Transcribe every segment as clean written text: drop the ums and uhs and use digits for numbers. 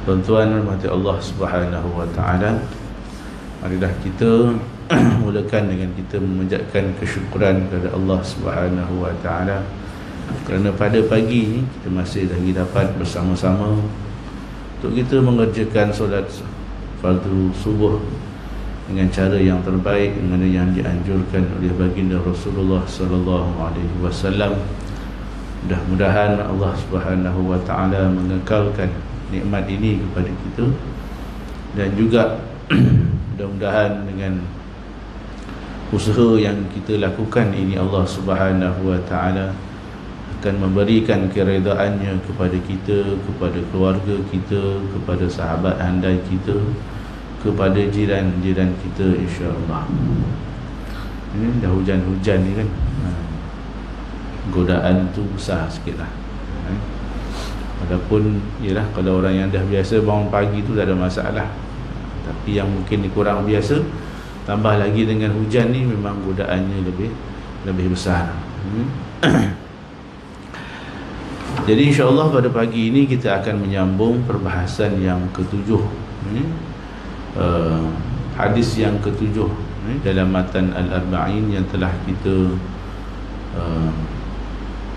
Tuan-tuan rahmati Allah Subhanahu wa taala, marilah kita mulakan dengan kita memanjatkan kesyukuran kepada Allah Subhanahu wa taala kerana pada pagi ini kita masih lagi dapat bersama-sama untuk kita mengerjakan solat fardu subuh dengan cara yang terbaik, dengan yang dianjurkan oleh baginda Rasulullah sallallahu alaihi wasallam. Mudah-mudahan Allah Subhanahu wa taala mengekalkan nikmat ini kepada kita, dan juga mudah-mudahan dengan usaha yang kita lakukan ini Allah Subhanahu wa taala akan memberikan keredaannya kepada kita, kepada keluarga kita, kepada sahabat handai kita, kepada jiran-jiran kita, insya-Allah. Ini dah hujan-hujan ni kan, godaan tu besar sikitlah. Walaupun yalah, kalau orang yang dah biasa bangun pagi tu tak ada masalah, tapi yang mungkin kurang biasa, tambah lagi dengan hujan ni, memang godaannya lebih besar. Jadi insya-Allah pada pagi ini kita akan menyambung perbahasan yang ketujuh, hadis yang ketujuh dalam matan Al-Arba'in yang telah kita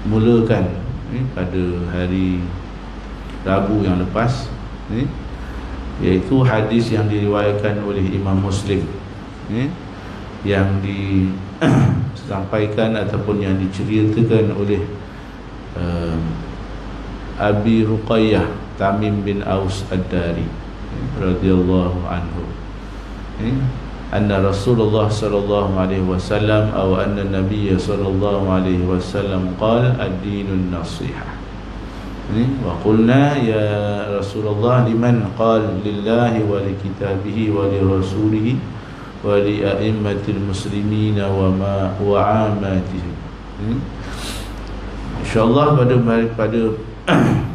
mulakan pada hari Rabu yang lepas, iaitu hadis yang diriwayatkan oleh Imam Muslim, yang disampaikan ataupun yang diceritakan oleh Abi Ruqayyah Tamim bin Aus Ad-Dari radhiyallahu anhu, anna Rasulullah sallallahu alaihi wasallam atau anna Nabiy sallallahu alaihi wasallam qala ad-dinun nasihah. Wa qulna ya Rasulullah liman? Qala lillahi wa li kitabihi wa li rasulihi wa li a'immatil muslimin wa amatihim. InsyaAllah pada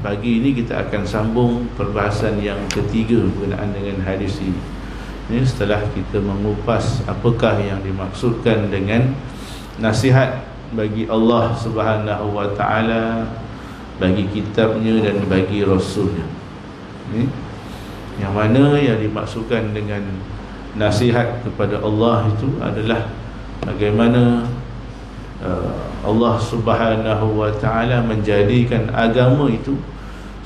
pagi ini kita akan sambung perbahasan yang ketiga berkenaan dengan hadis ini. Setelah kita mengupas apakah yang dimaksudkan dengan nasihat bagi Allah Subhanahu wa taala, bagi kitabnya dan bagi rasulnya. Yang mana yang dimaksudkan dengan nasihat kepada Allah itu adalah bagaimana Allah Subhanahu wa taala menjadikan agama itu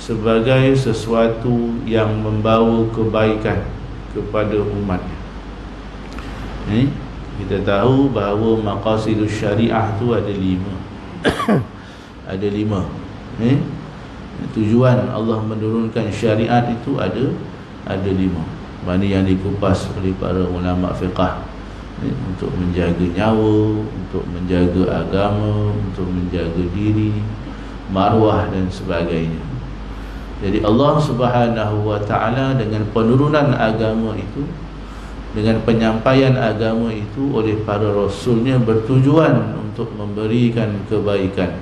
sebagai sesuatu yang membawa kebaikan kepada umatnya. Kita tahu bahawa maqasidus syariah tu ada 5. Ada 5. Tujuan Allah menurunkan syariat itu ada 5. Mana yang dikupas oleh para ulama fiqh, untuk menjaga nyawa, untuk menjaga agama, untuk menjaga diri, maruah dan sebagainya. Jadi Allah Subhanahu wa taala dengan penurunan agama itu, dengan penyampaian agama itu oleh para rasulnya, bertujuan untuk memberikan kebaikan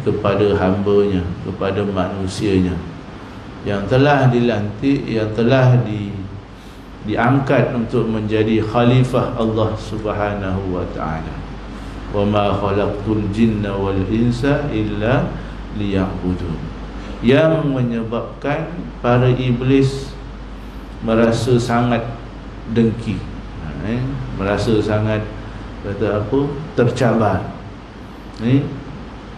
kepada hamba-Nya, kepada manusianya yang telah dilantik, yang telah diangkat untuk menjadi khalifah Allah Subhanahu wa taala. Wa ma khalaqtul jinna wal insa illa liya'budun. Yang menyebabkan para iblis merasa sangat dengki, merasa sangat tercabar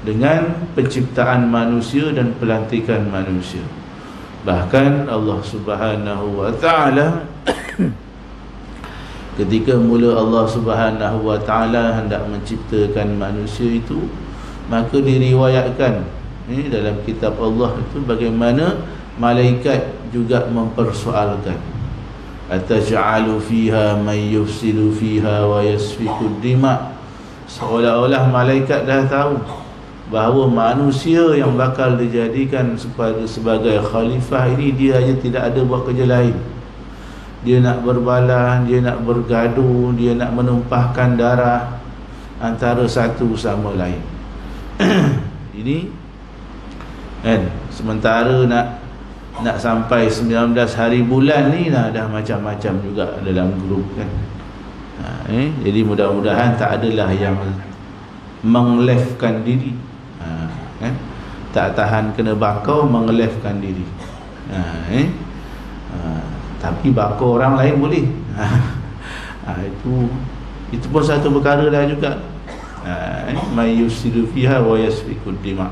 dengan penciptaan manusia dan pelantikan manusia. Bahkan Allah Subhanahu wa taala ketika mula Allah Subhanahu wa taala hendak menciptakan manusia itu, maka diriwayatkan dalam kitab Allah itu bagaimana malaikat juga mempersoalkan, ataj'alu fiha man yufsidu fiha wa yasfiku dima. Seolah-olah malaikat dah tahu bahawa manusia yang bakal dijadikan sebagai khalifah ini, dia hanya tidak ada buat kerja lain. Dia nak berbalah, dia nak bergaduh, dia nak menumpahkan darah antara satu sama lain. Ini kan, sementara nak sampai 19 hari bulan ni dah macam-macam juga dalam grup kan. Jadi mudah-mudahan tak adalah yang mengelefkan diri, tak tahan kena bakau, mengelefkan diri. Tapi bakar orang lain boleh. Itu pun satu perkara dah juga. May yusidu fiha wa yasfikud dima.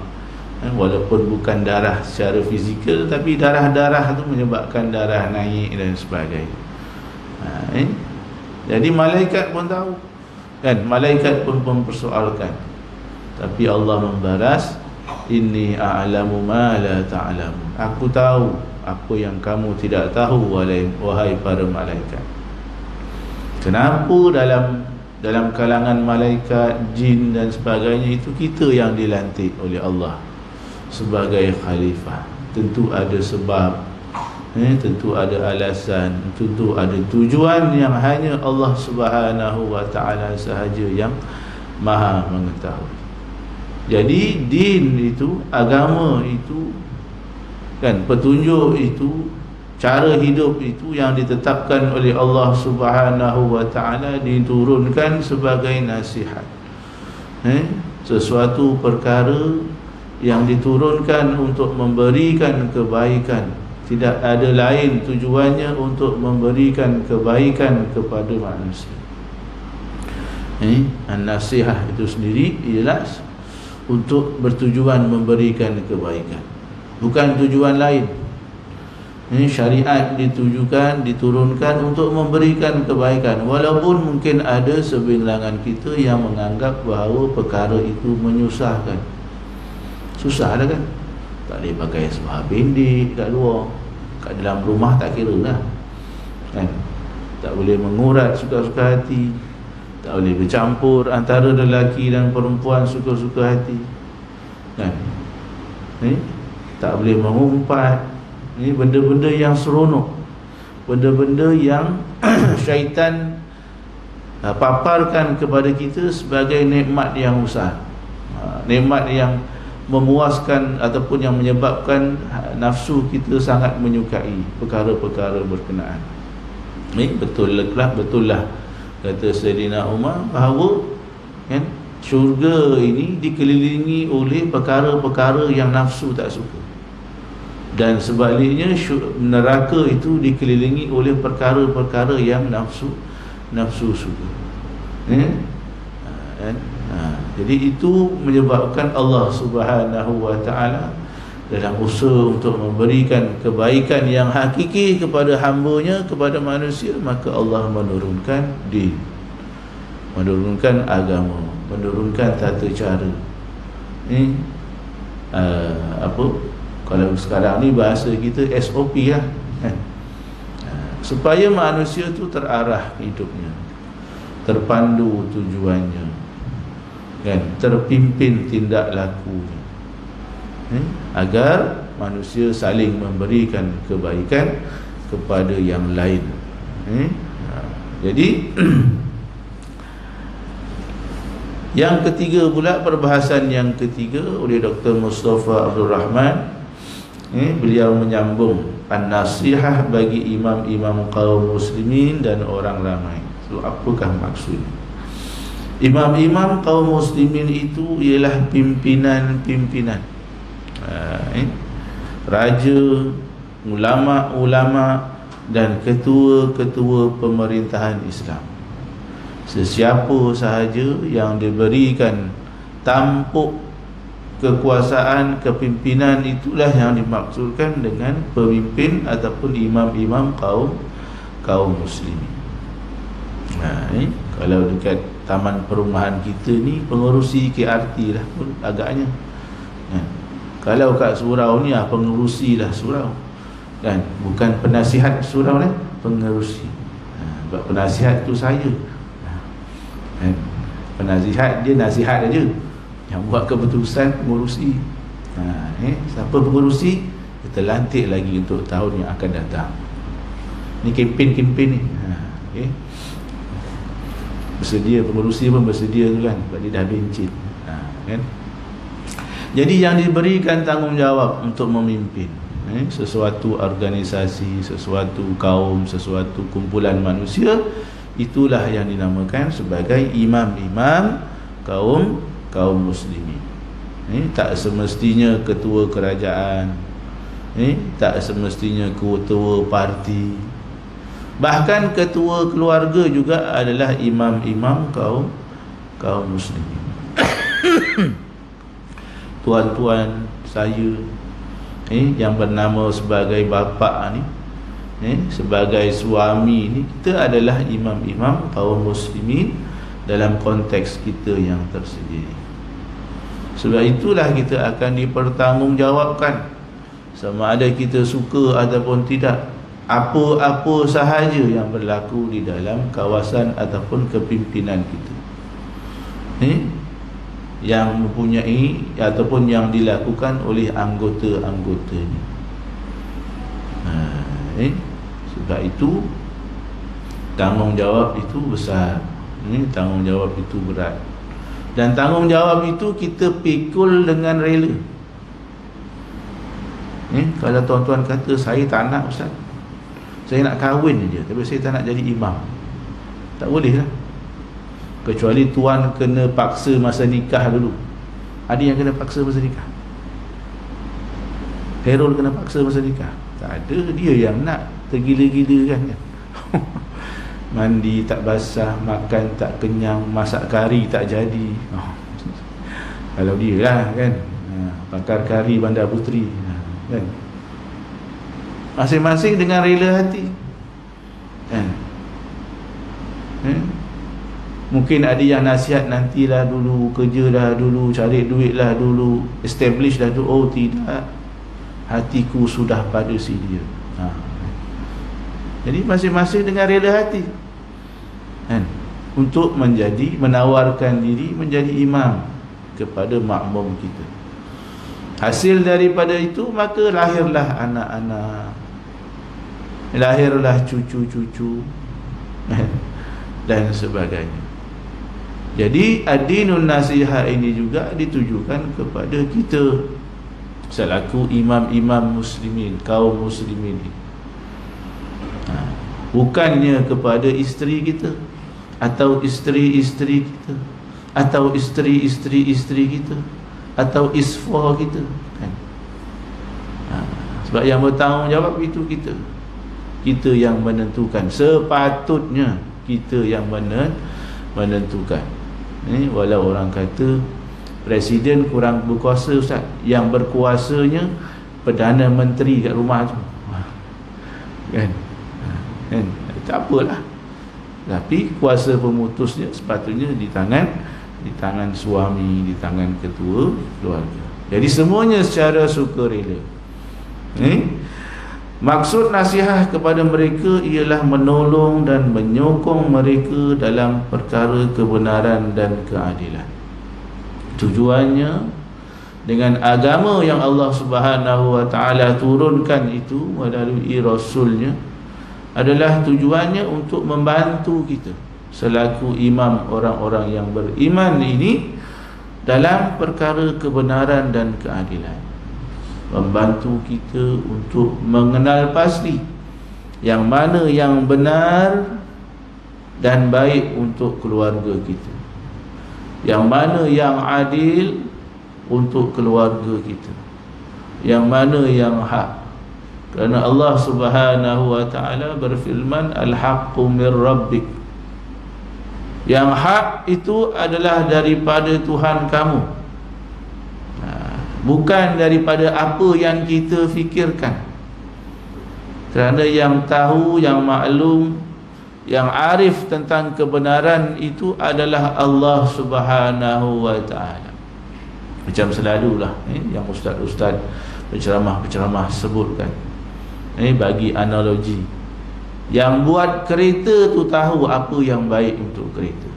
Walaupun bukan darah secara fizikal, tapi darah-darah tu menyebabkan darah naik dan sebagainya. Jadi malaikat pun tahu, kan? Malaikat pun mempersoalkan, tapi Allah membalas, inni a'lamu ma la ta'lamun. Aku tahu apa yang kamu tidak tahu, wahai para malaikat. Kenapa dalam kalangan malaikat, jin dan sebagainya itu kita yang dilantik oleh Allah sebagai khalifah? Tentu ada sebab, tentu ada alasan, tentu ada tujuan yang hanya Allah Subhanahu wa ta'ala sahaja yang maha mengetahui. Jadi din itu, agama itu, kan, petunjuk itu, cara hidup itu yang ditetapkan oleh Allah Subhanahu wa ta'ala, diturunkan sebagai nasihat. Sesuatu perkara yang diturunkan untuk memberikan kebaikan, tidak ada lain tujuannya untuk memberikan kebaikan kepada manusia. An-nasihah itu sendiri ialah untuk bertujuan memberikan kebaikan, bukan tujuan lain. Syariat diturunkan untuk memberikan kebaikan, walaupun mungkin ada sebilangan kita yang menganggap bahawa perkara itu menyusahkan. Susah lah, kan? Tak boleh pakai seluar pendek kat luar, kat dalam rumah tak kira lah, kan? Tak boleh mengurat suka-suka hati, tak boleh bercampur antara lelaki dan perempuan suka-suka hati, kan? Tak boleh mengumpat. Ini benda-benda yang seronok, benda-benda yang syaitan paparkan kepada kita sebagai nikmat yang besar, nikmat yang memuaskan ataupun yang menyebabkan nafsu kita sangat menyukai perkara-perkara berkenaan. Betul lah kata Sayyidina Umar bahawa, kan, syurga ini dikelilingi oleh perkara-perkara yang nafsu tak suka, dan sebaliknya neraka itu dikelilingi oleh perkara-perkara yang nafsu suka. Jadi itu menyebabkan Allah Subhanahu wa ta'ala dalam usaha untuk memberikan kebaikan yang hakiki kepada hamba-Nya, kepada manusia, maka Allah menurunkan din, menurunkan agama, menurunkan tata cara. Kalau sekarang ni bahasa kita SOP lah, kan? Supaya manusia tu terarah hidupnya, terpandu tujuannya, kan, terpimpin tindak lakunya, agar manusia saling memberikan kebaikan kepada yang lain. Jadi yang ketiga pula, perbahasan yang ketiga oleh Dr. Mustafa Abdul Rahman, beliau menyambung an-nasihah bagi imam-imam kaum muslimin dan orang ramai. So, apakah maksudnya? Imam-imam kaum muslimin itu ialah pimpinan-pimpinan, raja, ulama-ulama dan ketua-ketua pemerintahan Islam. Sesiapa sahaja yang diberikan tampuk kekuasaan, kepimpinan, itulah yang dimaksudkan dengan pemimpin ataupun imam-imam kaum muslimin. Kalau dekat taman perumahan kita ni, pengerusi KRT lah pun agaknya, kan? Kalau kat surau ni pengerusi lah surau, kan? Bukan penasihat surau lah, pengerusi. Sebab penasihat tu saya, kan? Penasihat dia nasihat aja, yang buat keputusan pengurusi. Siapa pengurusi, kita lantik lagi untuk tahun yang akan datang. Ni kempen ni. Bersedia, pengurusi pun bersedia tu, kan, sebab dia dah bencin, kan. Jadi yang diberikan tanggungjawab untuk memimpin sesuatu organisasi, sesuatu kaum, sesuatu kumpulan manusia, itulah yang dinamakan sebagai imam-imam kaum muslimin. Tak semestinya ketua kerajaan, Tak semestinya ketua parti, bahkan ketua keluarga juga adalah imam-imam kaum muslimin. Tuan-tuan saya yang bernama sebagai bapa ni, sebagai suami ni, kita adalah imam-imam kaum muslimin dalam konteks kita yang tersendiri. Sebab itulah kita akan dipertanggungjawabkan sama ada kita suka ataupun tidak, apa-apa sahaja yang berlaku di dalam kawasan ataupun kepimpinan kita, yang mempunyai ataupun yang dilakukan oleh anggota-anggotanya. Sebab itu tanggungjawab itu besar, tanggungjawab itu berat, dan tanggungjawab itu kita pikul dengan rela. Kalau tuan-tuan kata saya tak nak ustaz, saya nak kahwin je tapi saya tak nak jadi imam, tak boleh lah. Kecuali tuan kena paksa masa nikah dulu. Ada yang kena paksa masa nikah? Herol kena paksa masa nikah? Tak ada, dia yang nak, tergila-gila kan. Mandi tak basah, makan tak kenyang, masak kari tak jadi. Kalau dia lah kan, bakar kari Bandar Puteri kan. Masing-masing dengan rela hati kan. Mungkin ada yang nasihat, nantilah dulu, kerja dah dulu, cari duit lah dulu, establish dah dulu. Oh tidak, hatiku sudah pada si dia. Jadi masing-masing dengan rela hati kan, untuk menawarkan diri menjadi imam kepada makmum kita. Hasil daripada itu maka lahirlah anak-anak, lahirlah cucu-cucu dan sebagainya. Jadi ad-dinun nasiha ini juga ditujukan kepada kita selaku imam-imam muslimin, kaum muslimin. Bukannya kepada isteri kita, atau isteri-isteri kita, atau isteri-isteri kita, atau isfah kita kan? Sebab yang bertanggungjawab itu kita yang menentukan. Sepatutnya kita yang menentukan. Walau orang kata presiden kurang berkuasa ustaz, yang berkuasanya Perdana Menteri kat rumah tu kan? Tak apalah, tapi kuasa pemutusnya sepatutnya di tangan suami, di tangan ketua keluarga. Jadi semuanya secara sukarela. Maksud nasihat kepada mereka ialah menolong dan menyokong mereka dalam perkara kebenaran dan keadilan. Tujuannya dengan agama yang Allah Subhanahu wa taala turunkan itu melalui rasulnya adalah tujuannya untuk membantu kita selaku imam orang-orang yang beriman ini dalam perkara kebenaran dan keadilan. Membantu kita untuk mengenal pasti yang mana yang benar dan baik untuk keluarga kita, yang mana yang adil untuk keluarga kita, yang mana yang hak. Kerana Allah Subhanahu wa taala berfirman, al-haqqu mir rabbik, yang hak itu adalah daripada Tuhan kamu, bukan daripada apa yang kita fikirkan. Kerana yang tahu, yang maklum, yang arif tentang kebenaran itu adalah Allah Subhanahu wa taala. Macam selalulah yang ustaz-ustaz penceramah-penceramah sebutkan, bagi analogi, yang buat kereta tu tahu apa yang baik untuk kereta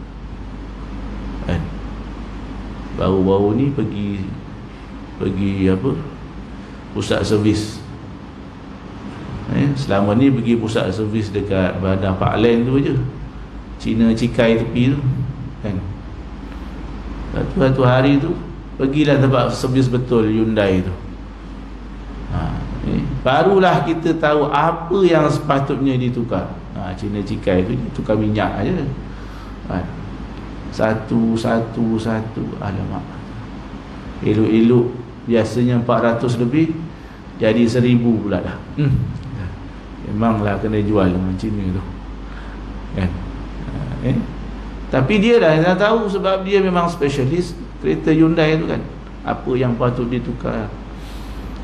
kan? Baru-baru ni pergi apa, pusat servis. Selama ni pergi pusat servis dekat Bandar Pak Len tu je, Cina Cikai tepi tu kan. Satu hari tu pergilah tempat servis betul Hyundai tu. Barulah kita tahu apa yang sepatutnya ditukar. Cina Cikai tu tukar minyak aja. Satu. Alamak, elok-elok biasanya 400 lebih, jadi 1,000 pula dah. Memanglah kena jual dengan Cina tu kan. Tapi dia dah tahu, sebab dia memang spesialis kereta Hyundai tu kan, apa yang patut ditukar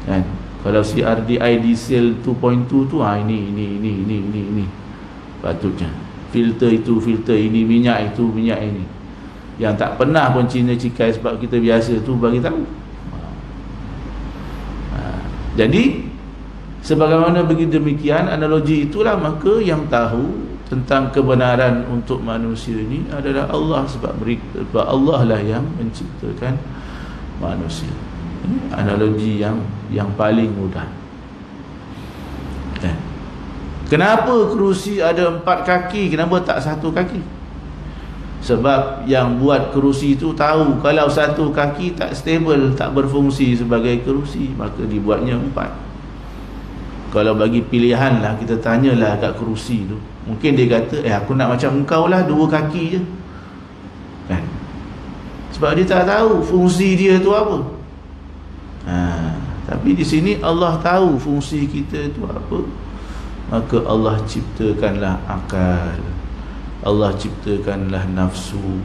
kan. Kalau CRDI diesel 2.2 tu ini patutnya, filter itu filter ini, minyak itu minyak ini, yang tak pernah pun Cina cikai sebab kita biasa tu bagi tahu. Jadi sebagaimana begitu demikian analogi itulah, maka yang tahu tentang kebenaran untuk manusia ini adalah Allah, sebab Allah lah yang menciptakan manusia. Ini analogi yang paling mudah. Kenapa kerusi ada 4 kaki, kenapa tak 1 kaki? Sebab yang buat kerusi itu tahu kalau 1 kaki tak stable, tak berfungsi sebagai kerusi, maka dibuatnya 4. Kalau bagi pilihan lah, kita tanyalah kat kerusi tu, mungkin dia kata aku nak macam engkau lah, 2 kaki je kan? Sebab dia tak tahu fungsi dia tu apa. Tapi di sini Allah tahu fungsi kita tu apa, maka Allah ciptakanlah akal, Allah ciptakanlah nafsu,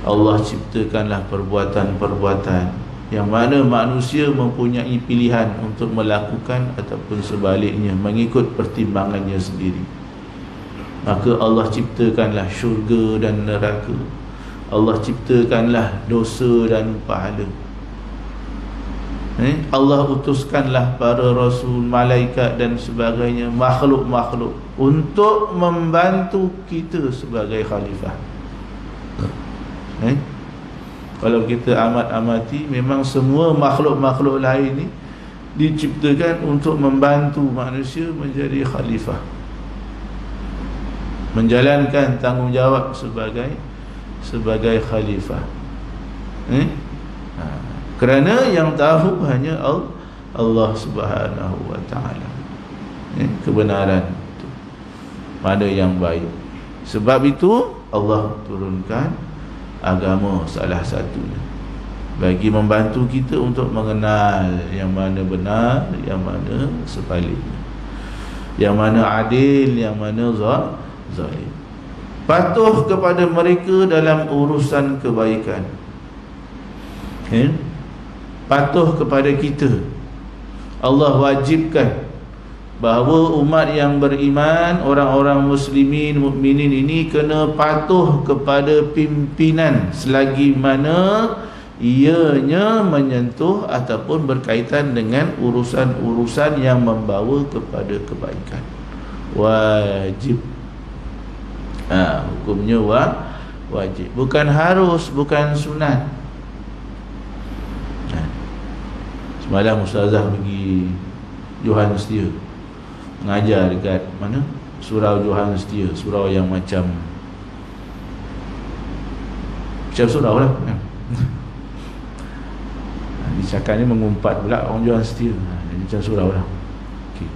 Allah ciptakanlah perbuatan-perbuatan yang mana manusia mempunyai pilihan untuk melakukan ataupun sebaliknya mengikut pertimbangannya sendiri. Maka Allah ciptakanlah syurga dan neraka, Allah ciptakanlah dosa dan pahala. Allah utuskanlah para rasul, malaikat dan sebagainya, makhluk-makhluk untuk membantu kita sebagai khalifah. Kalau kita amat-amati, memang semua makhluk-makhluk lain ni diciptakan untuk membantu manusia menjadi khalifah, menjalankan tanggungjawab sebagai khalifah. Kerana yang tahu hanya Allah Subhanahu wa ta'ala, kebenaran itu, mana yang baik. Sebab itu Allah turunkan agama salah satunya bagi membantu kita untuk mengenal yang mana benar, yang mana sebaliknya, yang mana adil, yang mana zalim. Patuh kepada mereka dalam urusan kebaikan, patuh kepada kita. Allah wajibkan bahawa umat yang beriman, orang-orang muslimin, mukminin ini kena patuh kepada pimpinan selagi mana ianya menyentuh ataupun berkaitan dengan urusan-urusan yang membawa kepada kebaikan. Wajib. Hukumnya wajib, bukan harus, bukan sunat. Semalam ustazah pergi Johannestia mengajar dekat mana? Surau Johannestia, surau yang macam surau lah kan? Dicakap ni mengumpat pula orang Johannestia, macam surau lah. Okay.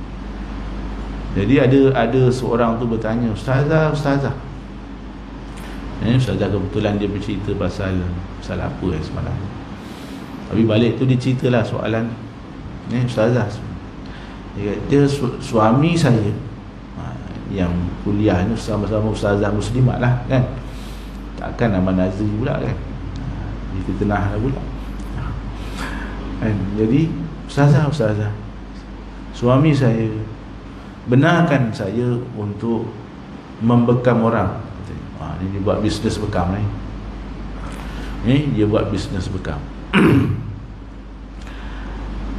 Jadi ada seorang tu bertanya, ustazah ustazah kebetulan dia bercerita pasal apa semalam. Tapi balik tu dia ceritalah soalan ustazah, dia kata suami saya yang kuliah ni sama-sama ustazah muslimat lah kan, takkan nama Nazri pula kan, dia fitnah lah pula kan. Jadi ustazah suami saya benarkan saya untuk membekam orang. Ni dia buat bisnes bekam ni, dia buat bisnes bekam.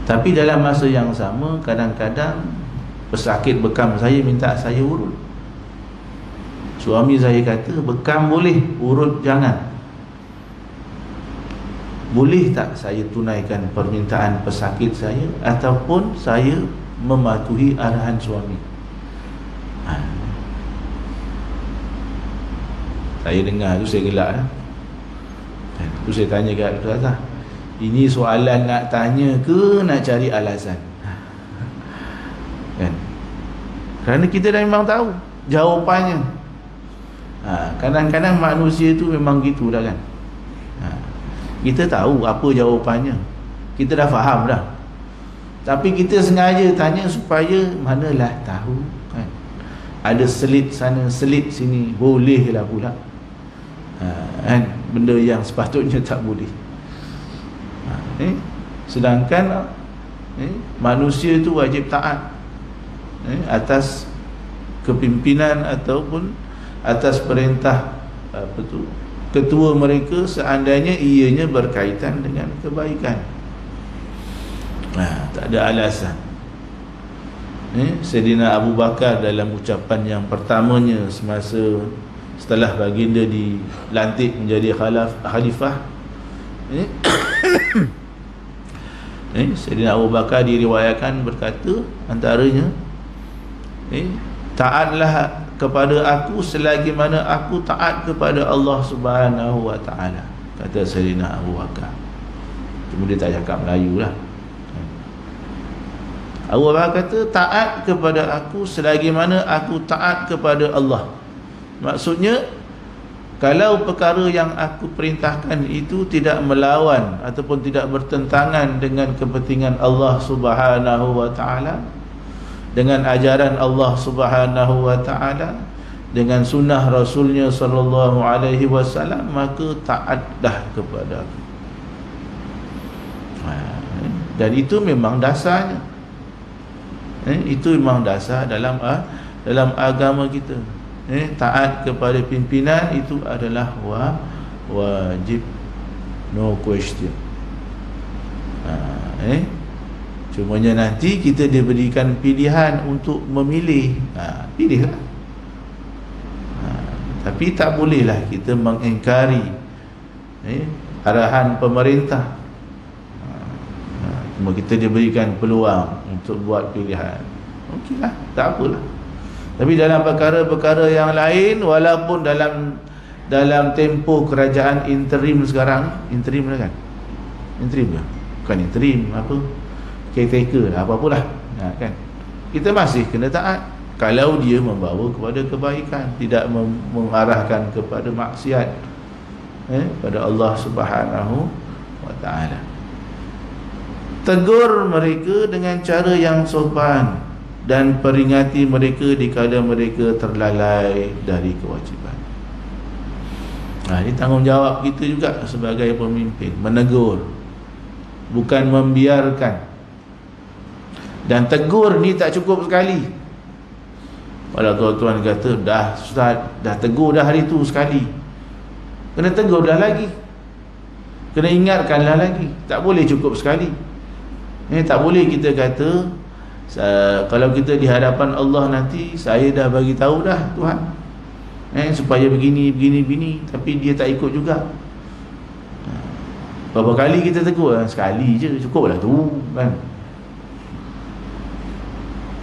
Tapi dalam masa yang sama, kadang-kadang pesakit bekam saya minta saya urut. Suami saya kata bekam boleh, urut jangan. Boleh tak saya tunaikan permintaan pesakit saya ataupun saya mematuhi arahan suami? Saya dengar tu saya gelak lah. Tu saya tanya kat ustazah, ini soalan nak tanya ke nak cari alasan? Kan? Kerana kita dah memang tahu jawapannya. Kadang-kadang manusia tu memang gitu dah kan. Kita tahu apa jawapannya, kita dah faham dah. Tapi kita sengaja tanya supaya manalah tahu kan. Ada selit sana, selit sini, bolehlah pula. Kan, benda yang sepatutnya tak boleh. Sedangkan manusia itu wajib taat atas kepimpinan ataupun atas perintah ketua mereka seandainya ianya berkaitan dengan kebaikan. Tak ada alasan. Sayyidina Abu Bakar dalam ucapan yang pertamanya semasa setelah baginda dilantik menjadi khalifah, Sayyidina Abu Bakar diriwayatkan berkata antaranya, taatlah kepada aku selagi mana aku taat kepada Allah Subhanahu wa taala, kata Sayyidina Abu Bakar. Cuma dia tak cakap Melayu lah. Abu Bakar kata, taat kepada aku selagi mana aku taat kepada Allah. Maksudnya, kalau perkara yang aku perintahkan itu tidak melawan ataupun tidak bertentangan dengan kepentingan Allah Subhanahu wa taala, dengan ajaran Allah Subhanahu wa taala, dengan sunnah Rasulnya sallallahu alaihi wasallam, maka taatlah kepada aku. Dan itu memang dasarnya. Itu memang dasar dalam agama kita. Taat kepada pimpinan itu adalah wajib, no question. Cumanya nanti kita diberikan pilihan untuk memilih, pilihlah. Tapi tak bolehlah kita mengingkari arahan pemerintah. Cuma kita diberikan peluang untuk buat pilihan, okeylah, tak apalah. Tapi dalam perkara-perkara yang lain, walaupun dalam tempoh kerajaan interim sekarang, interim lah kan? Interim lah? Bukan interim, apa? Caretaker lah, apa-apalah, kan? Kita masih kena taat kalau dia membawa kepada kebaikan, tidak mengarahkan kepada maksiat pada Allah Subhanahu wa taala. Tegur mereka dengan cara yang sopan dan peringati mereka dikala mereka terlalai dari kewajipan. Ini tanggungjawab kita juga sebagai pemimpin, menegur, bukan membiarkan. Dan tegur ni tak cukup sekali. Kalau tuan-tuan kata, dah Ustaz, dah tegur dah hari tu sekali, kena tegur dah lagi, kena ingatkanlah lagi. Tak boleh cukup sekali. Tak boleh kita kata, kalau kita di hadapan Allah nanti, saya dah bagi tahu dah Tuhan, supaya begini, tapi dia tak ikut juga. Berapa kali kita tegur? Sekali je, cukup lah tu, kan?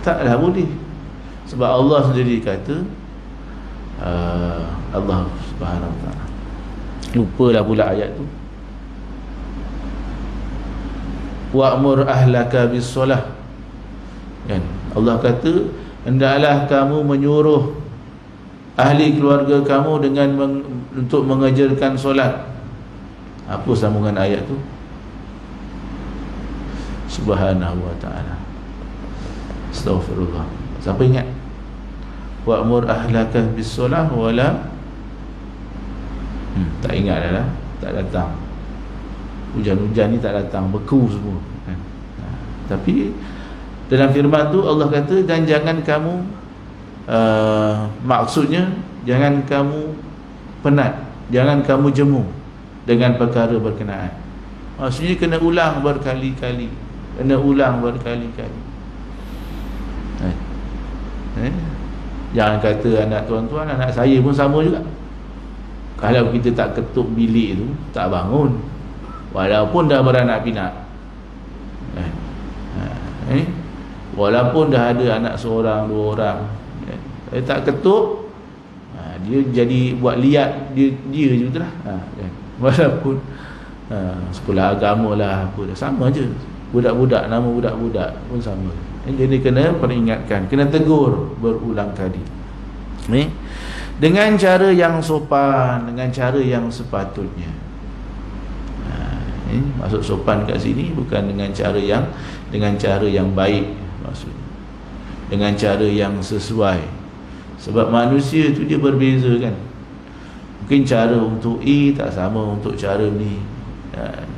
Taklah boleh. Sebab Allah sendiri kata, Allah Subhanahu wa ta'ala, lupalah pula ayat tu, wa'mur ahlaka bis-solah, kan? Allah kata, hendaklah kamu menyuruh ahli keluarga kamu dengan untuk mengajarkan solat. Apa sambungan ayat tu? Subhanahu wa ta'ala. Astaghfirullah. Siapa ingat? Wa'mur ahlaka bis-solah wala tak ingat dah lah. Tak datang. Hujan-hujan ni tak datang, beku semua, kan? Tapi dalam firman tu Allah kata, dan jangan kamu maksudnya jangan kamu penat, jangan kamu jemu dengan perkara berkenaan. Maksudnya kena ulang berkali-kali, Jangan kata anak tuan-tuan, anak saya pun sama juga. Kalau kita tak ketuk bilik tu, tak bangun, walaupun dah beranak pinak, walaupun dah ada anak seorang, dua orang, tak ketuk, dia jadi buat liat dia je betul lah, walaupun sekolah agama lah apa dah, sama je. Budak-budak, nama budak-budak pun sama. Jadi kena peringatkan, kena tegur berulang kali, dengan cara yang sopan, dengan cara yang sepatutnya. Maksud sopan kat sini bukan dengan cara yang baik, maksudnya dengan cara yang sesuai. Sebab manusia tu dia berbeza kan. Mungkin cara untuk A tak sama untuk cara B,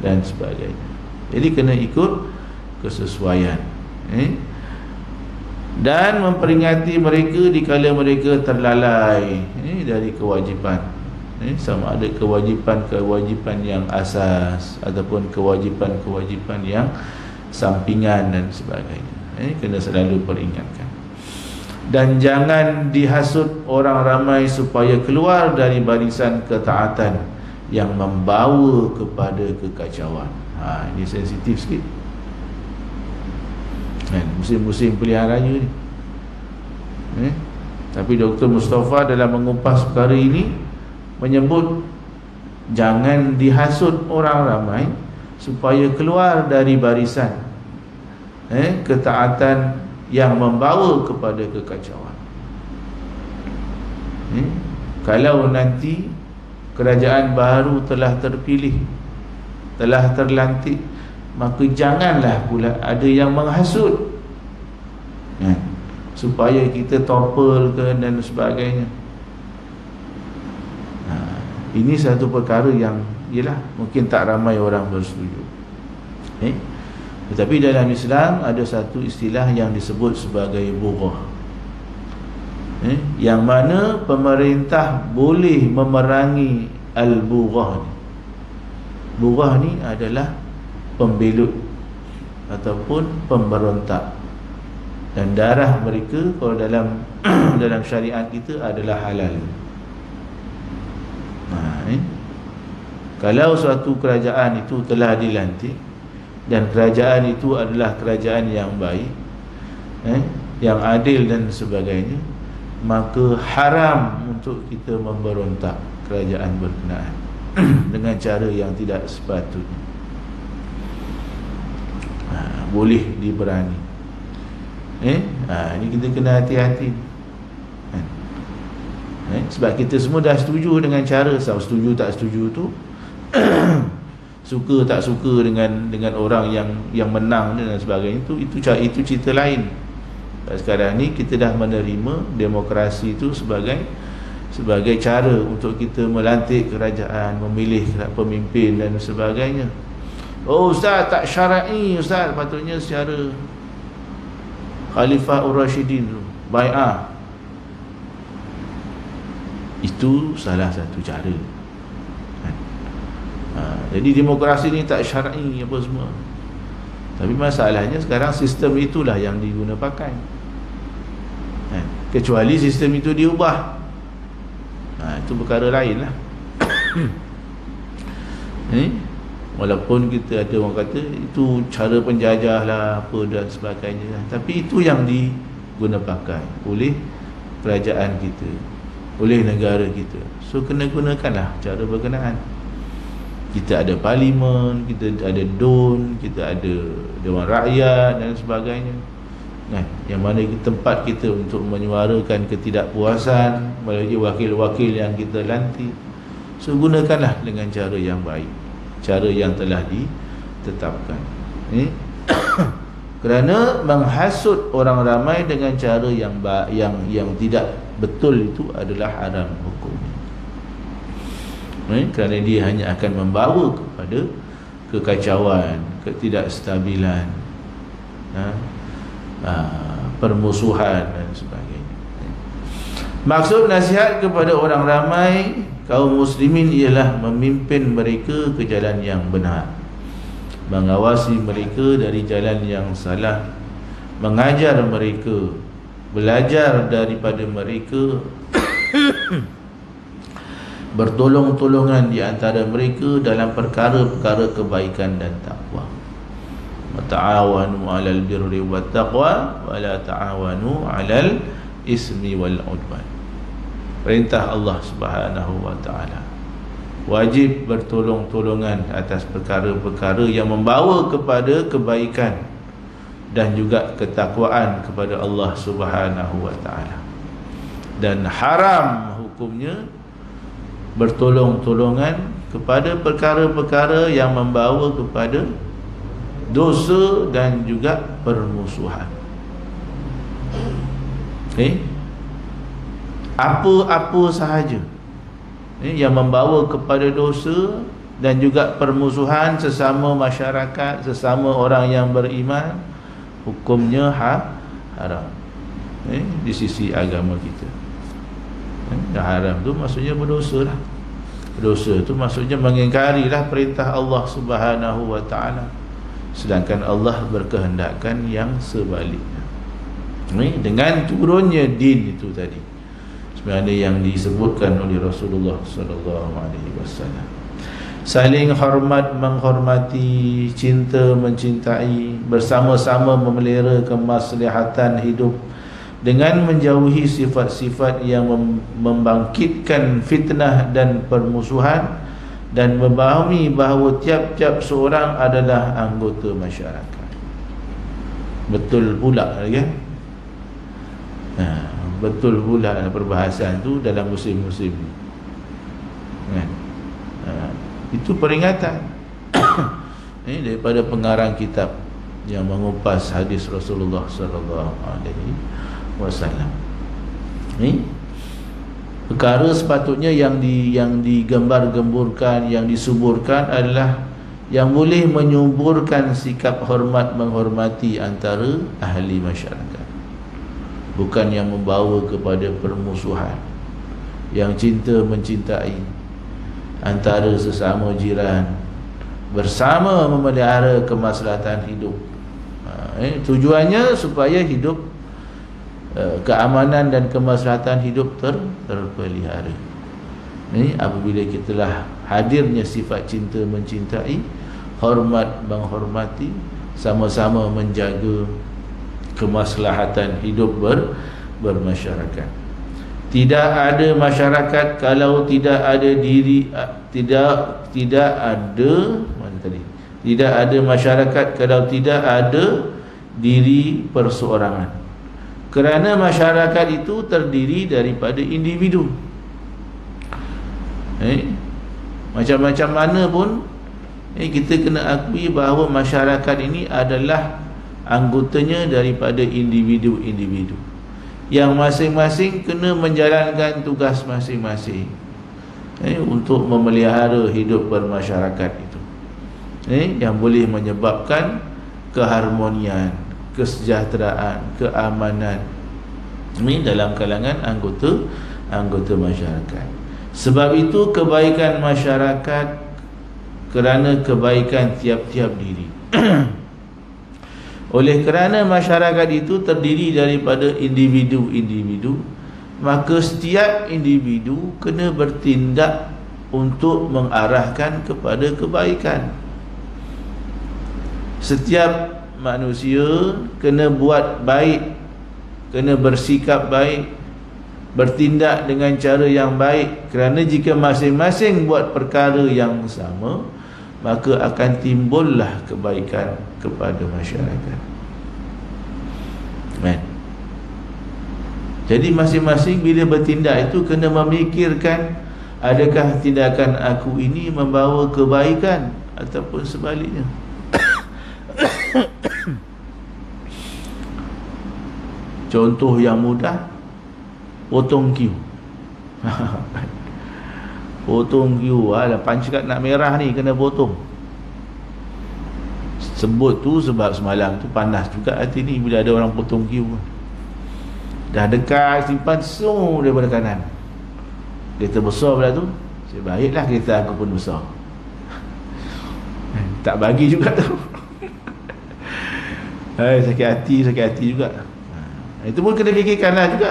dan sebagainya. Jadi kena ikut kesesuaian. Dan memperingati mereka dikala mereka terlalai dari kewajipan. Sama ada kewajipan yang asas ataupun kewajipan yang sampingan dan sebagainya. Kena selalu peringatkan. Dan jangan dihasut orang ramai supaya keluar dari barisan ketaatan yang membawa kepada kekacauan. Ini sensitif sikit. Musim-musim pilihan raya ni. Tapi Dr. Mustafa dalam mengupas perkara ini menyebut jangan dihasut orang ramai supaya keluar dari barisan ketaatan yang membawa kepada kekacauan. Kalau nanti kerajaan baru telah terpilih, telah terlantik, maka janganlah pula ada yang menghasut supaya kita topple ke dan sebagainya. Ini satu perkara yang ialah mungkin tak ramai orang bersetuju. Tetapi dalam Islam ada satu istilah yang disebut sebagai bughah, yang mana pemerintah boleh memerangi al-bughah ni. Bughah ni adalah pembelut ataupun pemberontak, dan darah mereka kalau dalam dalam syariat kita adalah halal. Kalau suatu kerajaan itu telah dilantik dan kerajaan itu adalah kerajaan yang baik, yang adil dan sebagainya, maka haram untuk kita memberontak kerajaan berkenaan dengan cara yang tidak sepatutnya. Boleh diberani. Ini kita kena hati-hati. Sebab kita semua dah setuju dengan cara, setuju tak setuju tu suka tak suka dengan orang yang menang dan sebagainya, itu cerita lain. Sekarang ni kita dah menerima demokrasi itu sebagai cara untuk kita melantik kerajaan, memilih pemimpin dan sebagainya. Oh ustaz, tak syar'i ustaz, patutnya secara Khalifah Ur-Rashidin tu, bai'ah. Itu salah satu cara. Jadi demokrasi ni tak syar'i apa semua. Tapi masalahnya sekarang sistem itulah yang diguna pakai. Kecuali sistem itu diubah, itu perkara lain lah. Walaupun kita ada orang kata itu cara penjajah lah apa dan sebagainya, tapi itu yang diguna pakai oleh kerajaan kita, oleh negara kita. So kena gunakanlah cara berkenaan. Kita ada parlimen, kita ada DUN, kita ada Dewan Rakyat dan sebagainya, yang mana tempat kita untuk menyuarakan ketidakpuasan melalui wakil-wakil yang kita lantik. So gunakanlah dengan cara yang baik, cara yang telah ditetapkan. Kerana menghasut orang ramai dengan cara yang tidak betul itu adalah haram hukumnya. Kerana dia hanya akan membawa kepada kekacauan, ketidakstabilan, permusuhan dan sebagainya. Maksud nasihat kepada orang ramai kaum muslimin ialah memimpin mereka ke jalan yang benar, mengawasi mereka dari jalan yang salah, mengajar mereka, belajar daripada mereka, bertolong-tolongan di antara mereka dalam perkara-perkara kebaikan dan takwa. Ta'awanu 'alal birri wat taqwa wa la ta'awanu 'alal ismi wal 'udwan. Perintah Allah Subhanahu wa taala. Wajib bertolong-tolongan atas perkara-perkara yang membawa kepada kebaikan dan juga ketakwaan kepada Allah Subhanahu wa taala. Dan haram hukumnya bertolong-tolongan kepada perkara-perkara yang membawa kepada dosa dan juga permusuhan. Apa-apa sahaja yang membawa kepada dosa dan juga permusuhan sesama masyarakat, sesama orang yang beriman, hukumnya haram di sisi agama kita. Haram tu maksudnya berdosa lah. Berdosa tu maksudnya mengingkarilah perintah Allah Subhanahu wa ta'ala, sedangkan Allah berkehendakkan yang sebaliknya. Dengan turunnya din itu tadi, sebenarnya yang disebutkan oleh Rasulullah sallallahu alaihi wasallam, saling hormat menghormati, cinta mencintai, bersama-sama memelihara kemaslahatan hidup dengan menjauhi sifat-sifat yang membangkitkan fitnah dan permusuhan, dan memahami bahawa tiap-tiap seorang adalah anggota masyarakat. Betul pula kan? Betul pula perbahasan tu dalam musim-musim ni kan? Itu peringatan daripada pengarang kitab yang mengupas hadis Rasulullah sallallahu alaihi wasallam. Perkara sepatutnya yang digembar-gemburkan, yang disuburkan adalah yang boleh menyuburkan sikap hormat menghormati antara ahli masyarakat, bukan yang membawa kepada permusuhan. Yang cinta mencintai antara sesama jiran, bersama memelihara kemaslahatan hidup. Tujuannya supaya hidup, keamanan dan kemaslahatan hidup terpelihara. Apabila kita telah hadirnya sifat cinta mencintai, hormat menghormati, sama-sama menjaga kemaslahatan hidup bermasyarakat. Tidak ada masyarakat kalau tidak ada diri, tidak ada masyarakat kalau tidak ada diri perseorangan. Kerana masyarakat itu terdiri daripada individu. Macam-macam mana pun kita kena akui bahawa masyarakat ini adalah anggotanya daripada individu-individu yang masing-masing kena menjalankan tugas masing-masing untuk memelihara hidup bermasyarakat itu, yang boleh menyebabkan keharmonian, kesejahteraan, keamanan dalam kalangan anggota masyarakat. Sebab itu kebaikan masyarakat kerana kebaikan tiap-tiap diri. Oleh kerana masyarakat itu terdiri daripada individu-individu, maka setiap individu kena bertindak untuk mengarahkan kepada kebaikan. Setiap manusia kena buat baik, kena bersikap baik, bertindak dengan cara yang baik. Kerana jika masing-masing buat perkara yang sama, maka akan timbullah kebaikan kepada masyarakat. Jadi masing-masing bila bertindak itu kena memikirkan, adakah tindakan aku ini membawa kebaikan ataupun sebaliknya. Contoh yang mudah, potong queue. Potong queue, punch card nak merah ni kena potong. Sebut tu sebab semalam tu panas juga hati ni bila ada orang potong queue. Dah dekat simpan daripada kanan. Kereta besar pula tu, sebaiklah kereta aku pun besar. Tak bagi juga tu. Sakit hati juga. Itu pun kena fikirkanlah juga.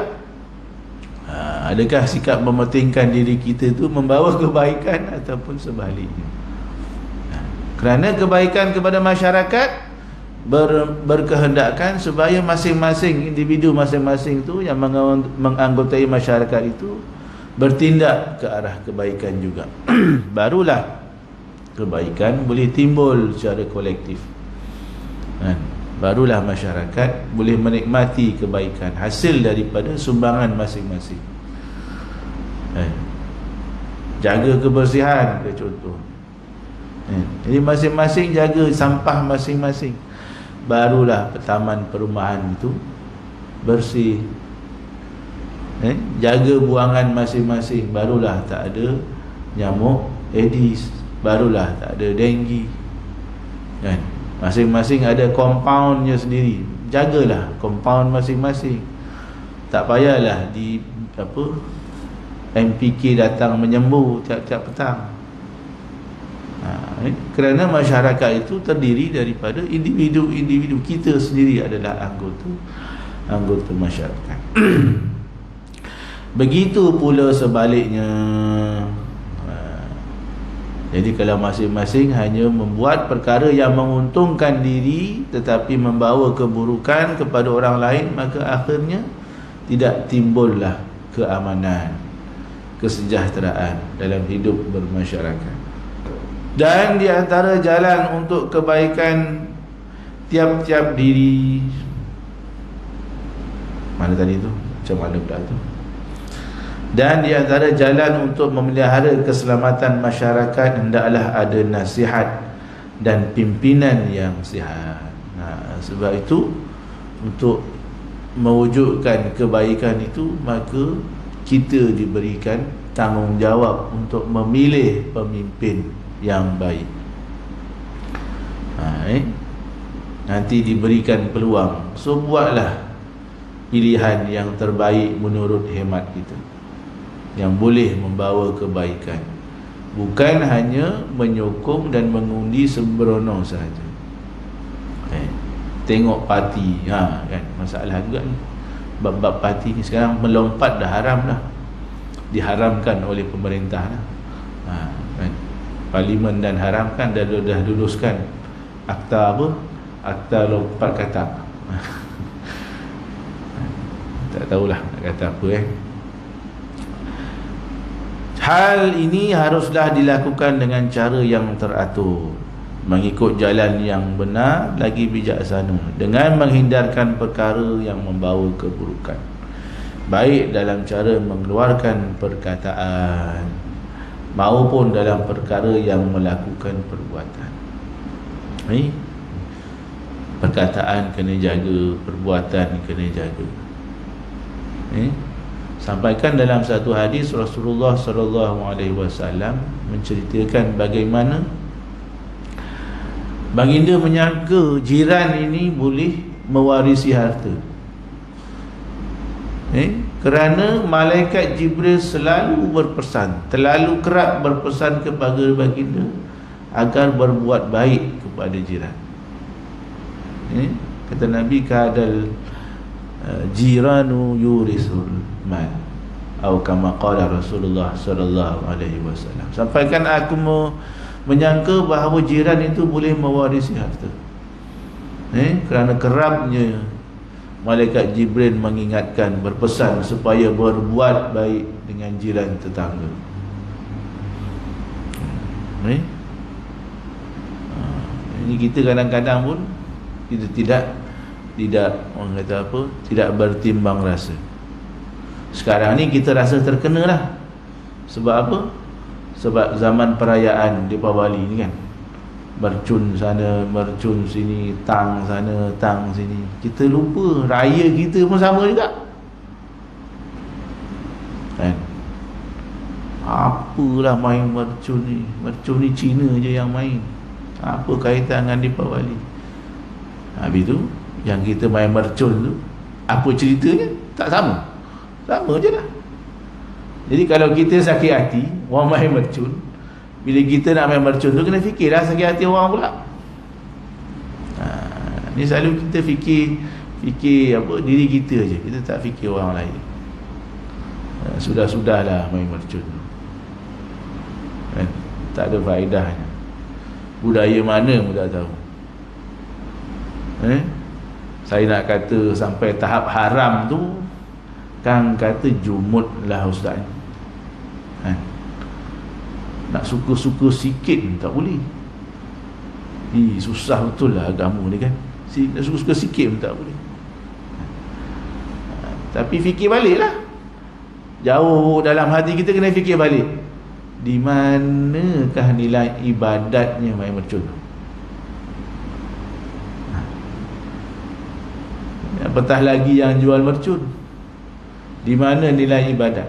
Adakah sikap mementingkan diri kita tu membawa kebaikan ataupun sebaliknya. Kerana kebaikan kepada masyarakat berkehendakkan supaya masing-masing individu masing-masing tu yang menganggotai masyarakat itu bertindak ke arah kebaikan juga. Barulah kebaikan boleh timbul secara kolektif. Barulah masyarakat boleh menikmati kebaikan hasil daripada sumbangan masing-masing. jaga kebersihan ke contoh. Jadi masing-masing jaga sampah masing-masing, barulah taman perumahan itu bersih. Jaga buangan masing-masing, barulah tak ada nyamuk Aedes, barulah tak ada denggi. Kan? Masing-masing ada compoundnya sendiri, jagalah compound masing-masing. Tak payahlah di MPK datang menyembuh tiap-tiap petang. Kerana masyarakat itu terdiri daripada individu-individu. Kita sendiri adalah anggota masyarakat. Begitu pula sebaliknya. Jadi kalau masing-masing hanya membuat perkara yang menguntungkan diri tetapi membawa keburukan kepada orang lain, maka akhirnya tidak timbullah keamanan, kesejahteraan dalam hidup bermasyarakat. Dan di antara jalan untuk kebaikan tiap-tiap diri, mana tadi tu? Macam mana pula tu? Dan di antara jalan untuk memelihara keselamatan masyarakat, hendaklah ada nasihat dan pimpinan yang sihat. Sebab itu, untuk mewujudkan kebaikan itu, maka kita diberikan tanggungjawab untuk memilih pemimpin yang baik. Nanti diberikan peluang, so buatlah pilihan yang terbaik menurut hemat kita, yang boleh membawa kebaikan, bukan hanya menyokong dan mengundi sembrono sahaja. Tengok parti, kan masalah juga ni. Bab-bab parti ni sekarang melompat dah, haram dah, diharamkan oleh pemerintah dah. Kan? Parlimen dan haramkan, dah luluskan akta apa? Akta lompat katak. Tak tahulah nak kata apa. Hal ini haruslah dilakukan dengan cara yang teratur, mengikut jalan yang benar lagi bijaksana, dengan menghindarkan perkara yang membawa keburukan, baik dalam cara mengeluarkan perkataan maupun dalam perkara yang melakukan perbuatan. Perkataan kena jaga, perbuatan kena jaga. Sampaikan dalam satu hadis, Rasulullah SAW menceritakan bagaimana baginda menyangka jiran ini boleh mewarisi harta. Kerana malaikat Jibril selalu berpesan, terlalu kerap berpesan kepada baginda agar berbuat baik kepada jiran. Kata Nabi, kadal jiranu yurisul mal, atau kama qala Rasulullah sallallahu alaihi wasallam. Sampaikan aku menyangka bahawa jiran itu boleh mewarisi harta. Kerana kerapnya malaikat Jibril mengingatkan, berpesan supaya berbuat baik dengan jiran tetangga. Ini kita kadang-kadang pun kita tidak orang kata apa, tidak bertimbang rasa. Sekarang ni kita rasa terkena lah. Sebab apa? Sebab zaman perayaan Deepawali ni kan, mercun sana, mercun sini, tang sana, tang sini. Kita lupa raya kita pun sama juga, kan? Apalah main mercun ni? Mercun ni Cina je yang main. Apa kaitan dengan Deepawali? Habis tu yang kita main mercun tu, apa ceritanya? Tak sama. Sama je lah. Jadi kalau kita sakit hati orang main mercun, bila kita nak main mercun tu, kena fikirlah sakit hati orang pula. Ni selalu kita fikir apa, diri kita je, kita tak fikir orang lain. Sudah-sudahlah main mercun tu, kan? Tak ada faedahnya. Budaya mana pun tak tahu. Saya nak kata sampai tahap haram tu, kan kata jumut lah ustaz, kan? Nak suka-suka sikit pun tak boleh. Susah betul lah agama ni kan. Nak suka-suka sikit pun tak boleh. Tapi fikir balik lah. Jauh dalam hati kita kena fikir balik. di manakah nilai ibadatnya main mercun? Apatah lagi yang jual mercun, di mana nilai ibadat?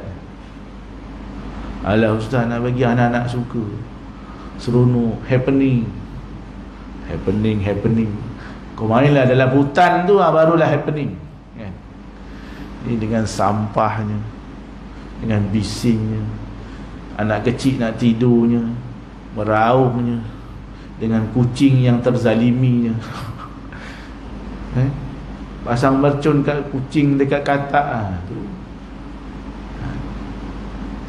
Alah ustaz, nak bagi anak-anak suka, seronok, happening. Kau mainlah dalam hutan tu, barulah happening kan? Ini dengan sampahnya, dengan bisingnya, anak kecil nak tidurnya, meraungnya, dengan kucing yang terzaliminya. Pasang mercun kat kucing dekat katak tu.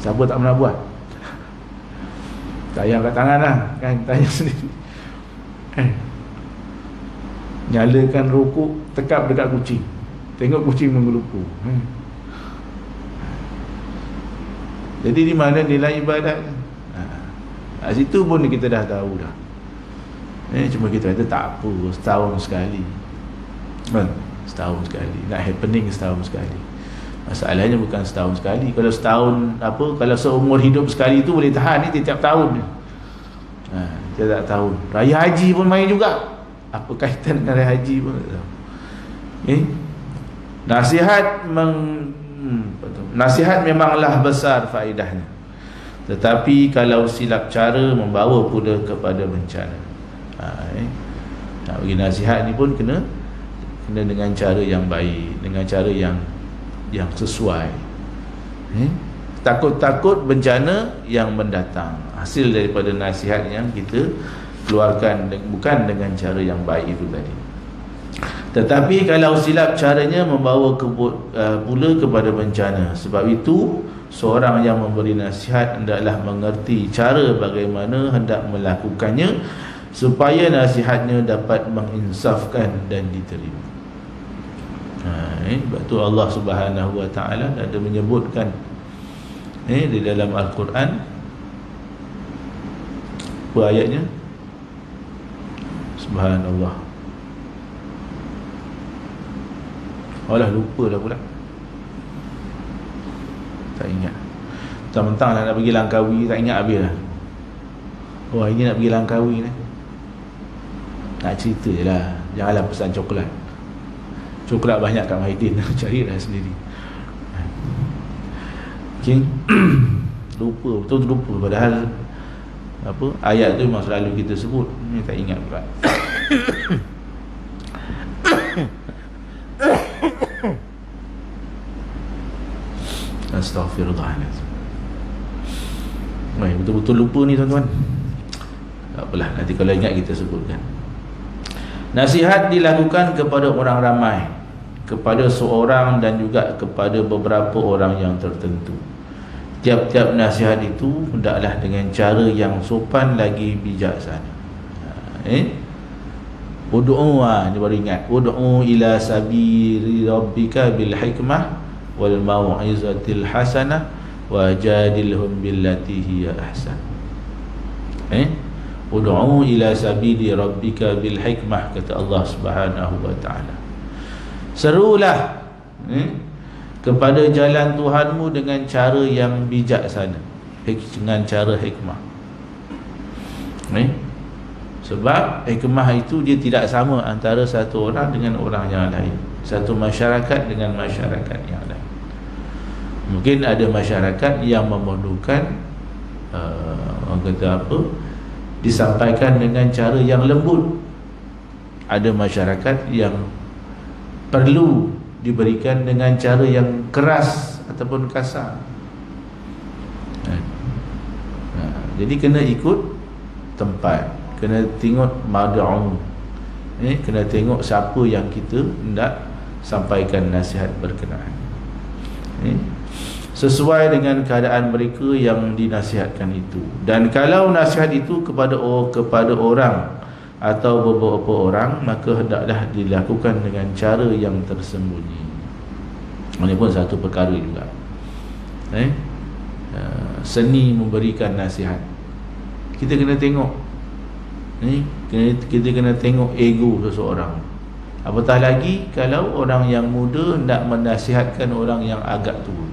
Siapa tak pernah buat? Tayang kat tangan lah kan, tanya sendiri. Nyalakan rokok, tekap dekat kucing, tengok kucing menggelupu. Jadi di mana nilai ibadat? Kat situ pun kita dah tahu dah. Cuma kita kata tak apa, setahun sekali. Setahun sekali. Nak happening setahun sekali. Masalahnya bukan setahun sekali. Kalau setahun kalau seumur hidup sekali tu boleh tahan ni tiap tahun. Tiap tahun. Raya haji pun main juga. Apa kaitan dengan raya haji pun tak tahu. Nasihat memanglah besar faedahnya, tetapi kalau silap cara membawa pula kepada bencana. Nak bagi nasihat ni pun kena dengan cara yang baik, dengan cara yang sesuai. Takut-takut bencana yang mendatang hasil daripada nasihat yang kita keluarkan, bukan dengan cara yang baik itu tadi. Tetapi kalau silap caranya membawa pula kepada bencana. Sebab itu seorang yang memberi nasihat hendaklah mengerti cara bagaimana hendak melakukannya supaya nasihatnya dapat menginsafkan dan diterima. Sebab tu Allah Subhanahu Wa Taala ada menyebutkan di dalam Al-Quran, apa ayatnya? Subhanallah. Alah, lupa dah pula, tak ingat. Mentang-mentang nak pergi Langkawi, tak ingat habis lah. Hari ni nak pergi Langkawi ni, nak cerita je lah. Janganlah pesan coklat. Coklat banyak kat Mahidin, carilah sendiri. Okay. Lupa, betul lupa. Padahal ayat tu memang selalu kita sebut. Ni tak ingat pula. Astaghfirullahaladzim. Betul-betul lupa ni tuan-tuan. Tak apalah, nanti kalau ingat kita sebutkan. Nasihat dilakukan kepada orang ramai, kepada seorang dan juga kepada beberapa orang yang tertentu. Tiap-tiap nasihat itu hendaklah dengan cara yang sopan lagi bijaksana. Ud'u, ni baru ingat. Ud'u ila sabili rabbika bil hikmah wal mau'izatil hasanah wajadilhum billati hiya ahsan. Ud'u ila sabili rabbika bil hikmah, kata Allah Subhanahu Wa Taala. Serulah kepada jalan Tuhanmu dengan cara yang bijaksana, dengan cara hikmah. Sebab hikmah itu dia tidak sama antara satu orang dengan orang yang lain, satu masyarakat dengan masyarakat yang lain. Mungkin ada masyarakat yang memerlukan orang kata disampaikan dengan cara yang lembut. Ada masyarakat yang perlu diberikan dengan cara yang keras ataupun kasar. Jadi kena ikut tempat, kena tengok mad'u, kena tengok siapa yang kita hendak sampaikan nasihat berkenaan, sesuai dengan keadaan mereka yang dinasihatkan itu. Dan kalau nasihat itu kepada orang atau beberapa orang, maka hendaklah dilakukan dengan cara yang tersembunyi. Ini pun satu perkara juga. Seni memberikan nasihat, kita kena tengok. Kita kena tengok ego seseorang. Apatah lagi kalau orang yang muda nak menasihatkan orang yang agak tua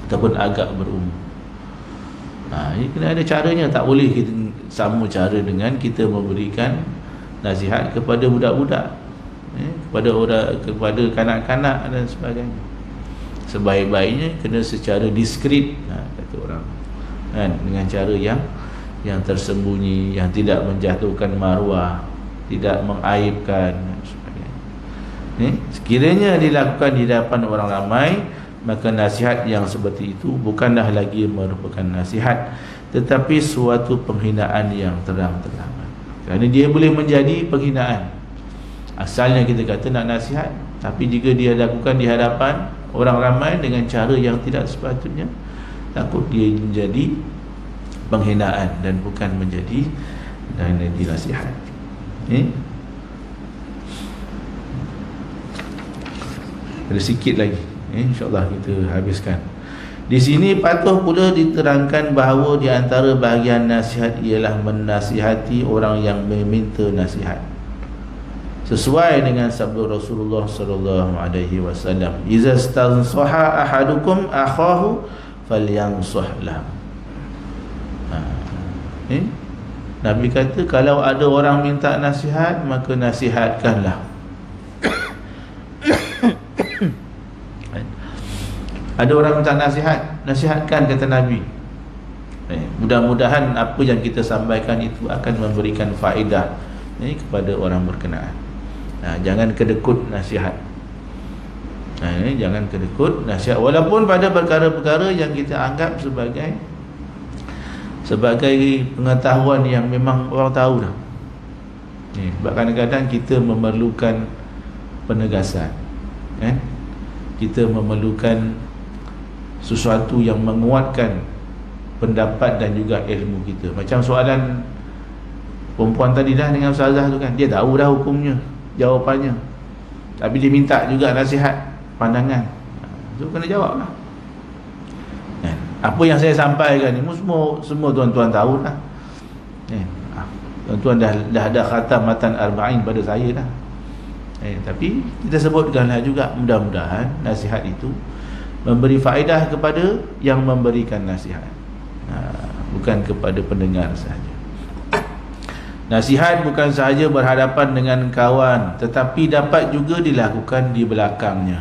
ataupun agak berumur. Ini kena ada caranya. Tak boleh kita sama cara dengan kita memberikan nasihat kepada budak-budak, kepada kanak-kanak dan sebagainya. Sebaik-baiknya kena secara diskret, kata orang, kan, dengan cara yang tersembunyi, yang tidak menjatuhkan maruah, tidak mengaibkan dan sebagainya. Sekiranya dilakukan di hadapan orang ramai, maka nasihat yang seperti itu bukanlah lagi merupakan nasihat, tetapi suatu penghinaan yang terang-terangan. Kerana dia boleh menjadi penghinaan. Asalnya kita kata nak nasihat, tapi jika dia lakukan di hadapan orang ramai dengan cara yang tidak sepatutnya, takut dia menjadi penghinaan dan bukan menjadi nasihat. Ada sikit lagi, InsyaAllah kita habiskan. Di sini patuh pula diterangkan bahawa di antara bahagian nasihat ialah menasihati orang yang meminta nasihat, sesuai dengan sabda Rasulullah sallallahu alaihi wasallam, "Iza stansaha ahadukum akhahu falyansah lahu." Nabi kata, kalau ada orang minta nasihat, maka nasihatkanlah. Ada orang minta nasihat, nasihatkan, kata Nabi. Mudah-mudahan apa yang kita sampaikan itu akan memberikan faedah kepada orang berkenaan. Jangan kedekut nasihat. Jangan kedekut nasihat, walaupun pada perkara-perkara yang kita anggap sebagai pengetahuan yang memang orang tahu dah. Sebab kadang-kadang kita memerlukan penegasan, kita memerlukan sesuatu yang menguatkan pendapat dan juga ilmu kita. Macam soalan perempuan tadi dah dengan ustazah tu kan, dia tahu dah hukumnya, jawapannya, tapi dia minta juga nasihat, pandangan. Tu kena jawab lah. Apa yang saya sampaikan ni semua tuan-tuan tahu lah. Tuan-tuan dah ada khatam matan arba'in pada saya dah. Tapi kita sebutkanlah juga, mudah-mudahan nasihat itu memberi faedah kepada yang memberikan nasihat, bukan kepada pendengar sahaja. Nasihat bukan sahaja berhadapan dengan kawan, tetapi dapat juga dilakukan di belakangnya.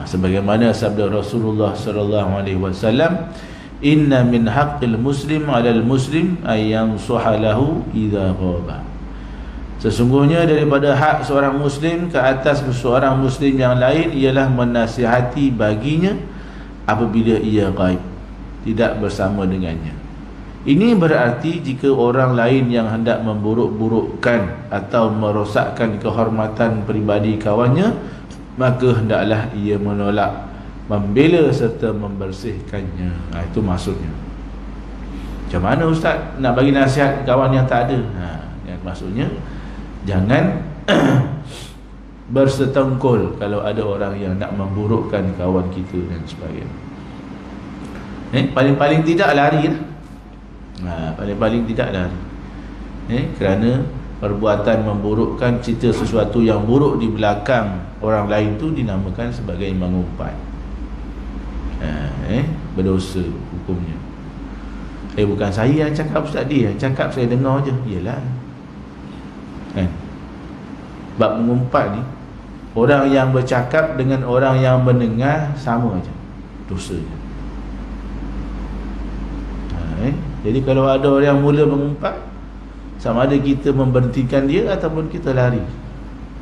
Sebagaimana sabda Rasulullah sallallahu alaihi wasallam, "Inna min haqqil muslim 'alal muslim ay yansuha lahu idza ghaba." Sesungguhnya daripada hak seorang muslim ke atas seorang muslim yang lain ialah menasihati baginya apabila ia gaib, tidak bersama dengannya. Ini berarti jika orang lain yang hendak memburuk-burukkan atau merosakkan kehormatan peribadi kawannya, maka hendaklah ia menolak, membela serta membersihkannya. Itu maksudnya. Macam mana ustaz nak bagi nasihat kawan yang tak ada? Maksudnya jangan bersetengkol kalau ada orang yang nak memburukkan kawan kita dan sebagainya. Paling-paling tidak lari lah. Paling-paling tidak lari. Kerana perbuatan memburukkan, cerita sesuatu yang buruk di belakang orang lain tu dinamakan sebagai mengumpat. Berdosa hukumnya. Bukan saya yang cakap, ustaz dia yang cakap, saya dengar je. Yelah, bab mengumpat ni, orang yang bercakap dengan orang yang mendengar sama aja, dosa je. Jadi kalau ada orang yang mula mengumpat, sama ada kita memberhentikan dia ataupun kita lari.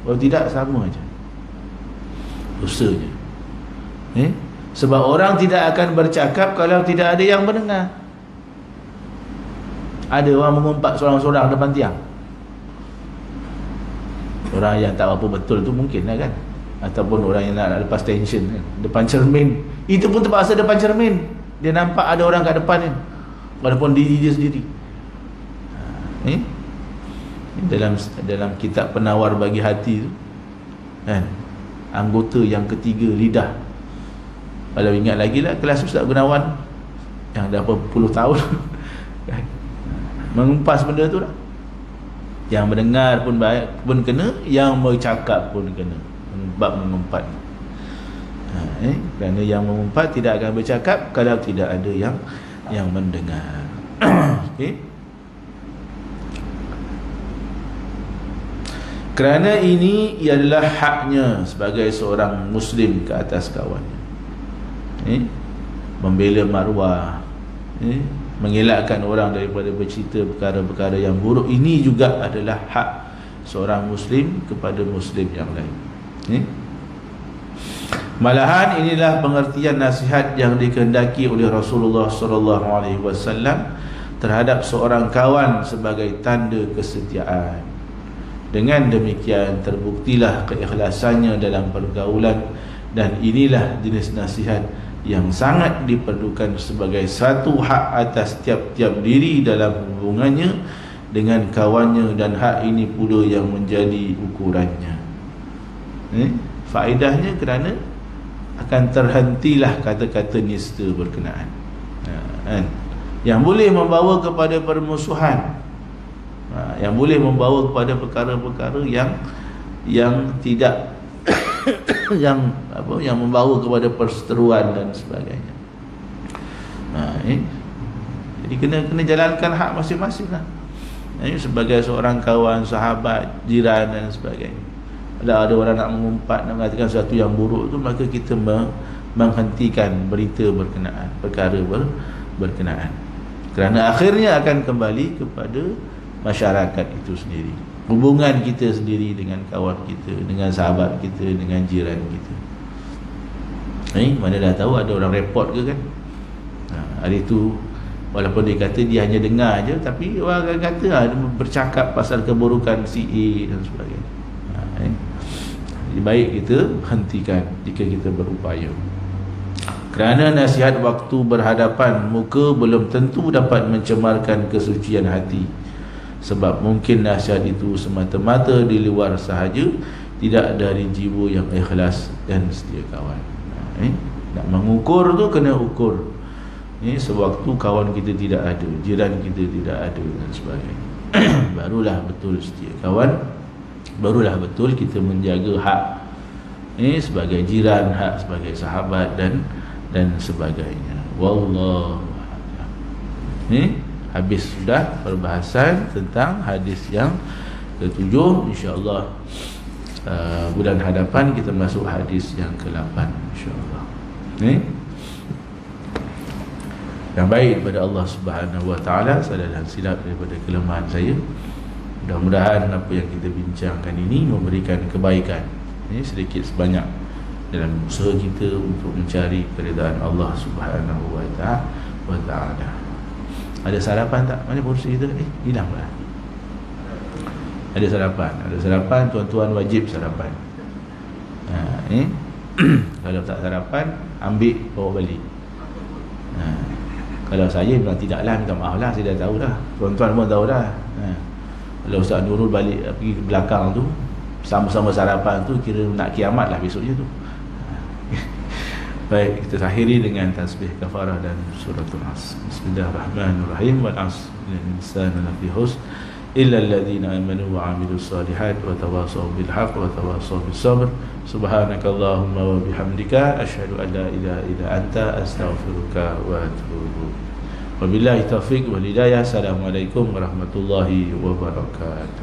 Kalau tidak, sama aja, dosa je. Sebab orang tidak akan bercakap kalau tidak ada yang mendengar. Ada orang mengumpat seorang-seorang depan tiang, orang yang tak apa betul tu mungkin lah kan, ataupun orang yang nak lepas tension kan, depan cermin. Itu pun terpaksa depan cermin, dia nampak ada orang kat depan kan, walaupun diri dia sendiri. Dalam kitab Penawar Bagi Hati tu kan, anggota yang ketiga, lidah. Kalau ingat lagi lah kelas Ustaz Gunawan yang dah berapa puluh tahun kan, mengumpas benda tu lah. Yang mendengar pun baik pun kena, yang bercakap pun kena, bab mengumpat. Kerana yang mengumpat tidak akan bercakap kalau tidak ada yang yang mendengar. Okey. Kerana ini ialah haknya sebagai seorang Muslim ke atas kawannya. Membela maruah, mengelakkan orang daripada bercerita perkara-perkara yang buruk. Ini juga adalah hak seorang Muslim kepada Muslim yang lain. Malahan inilah pengertian nasihat yang dikehendaki oleh Rasulullah SAW terhadap seorang kawan sebagai tanda kesetiaan. Dengan demikian terbuktilah keikhlasannya dalam pergaulan, dan inilah jenis nasihat yang sangat diperlukan sebagai satu hak atas tiap-tiap diri dalam hubungannya dengan kawannya, dan hak ini pula yang menjadi ukurannya. Faedahnya kerana akan terhentilah kata-kata nista berkenaan, yang boleh membawa kepada permusuhan, yang boleh membawa kepada perkara-perkara yang tidak yang membawa kepada perseteruan dan sebagainya. Jadi kena jalankan hak masing-masing lah. Sebagai seorang kawan, sahabat, jiran dan sebagainya. Ada orang nak mengumpat, nak mengatakan sesuatu yang buruk tu, maka kita menghentikan berita berkenaan, perkara berkenaan, kerana akhirnya akan kembali kepada masyarakat itu sendiri, hubungan kita sendiri dengan kawan kita, dengan sahabat kita, dengan jiran kita. Mana dah tahu ada orang report ke kan? Hari tu walaupun dia kata dia hanya dengar je, tapi orang akan kata dia bercakap pasal keburukan si A dan sebagainya. Jadi baik kita hentikan jika kita berupaya. Kerana nasihat waktu berhadapan muka belum tentu dapat mencemarkan kesucian hati, sebab mungkin nasihat itu semata-mata di luar sahaja, tidak dari jiwa yang ikhlas dan setia kawan. Nak mengukur tu kena ukur sewaktu kawan kita tidak ada, jiran kita tidak ada dan sebagainya. Barulah betul setia kawan, barulah betul kita menjaga hak sebagai jiran, hak sebagai sahabat dan sebagainya. Wallahu a'lam. Habis sudah perbahasan tentang hadis yang ke-7. InsyaAllah bulan hadapan kita masuk hadis yang ke-8 insyaAllah. Yang baik daripada Allah Subhanahu Wa Taala, salah dan silap daripada kelemahan saya. Mudah-mudahan apa yang kita bincangkan ini memberikan kebaikan sedikit sebanyak dalam usaha kita untuk mencari keridaan Allah Subhanahu Wa Taala. Ada sarapan tak? Mana kursi kita? Hilang lah. Ada sarapan, tuan-tuan wajib sarapan. Kalau tak sarapan, ambil bawa balik. Kalau saya bilang tidaklah, minta maaf lah, saya dah tahu dah, tuan-tuan pun tahu dah. Kalau Ustaz Nurul balik pergi ke belakang tu, sama-sama sarapan tu, kira nak kiamat lah besoknya tu. Baik, kita akhiri dengan tasbih kafarah dan suratul As. Bismillahirrahmanirrahim. Wal 'asr innal insana lafi khusr illa alladhina amanu wa 'amilus solihat wa tawassaw bil haqq wa tawassaw bis sabr. Subhanakallahumma wa bihamdika asyhadu an la ilaha illa anta astaghfiruka wa atubu. Wabillahi taufiq wal hidayah. Assalamualaikum warahmatullahi wabarakatuh.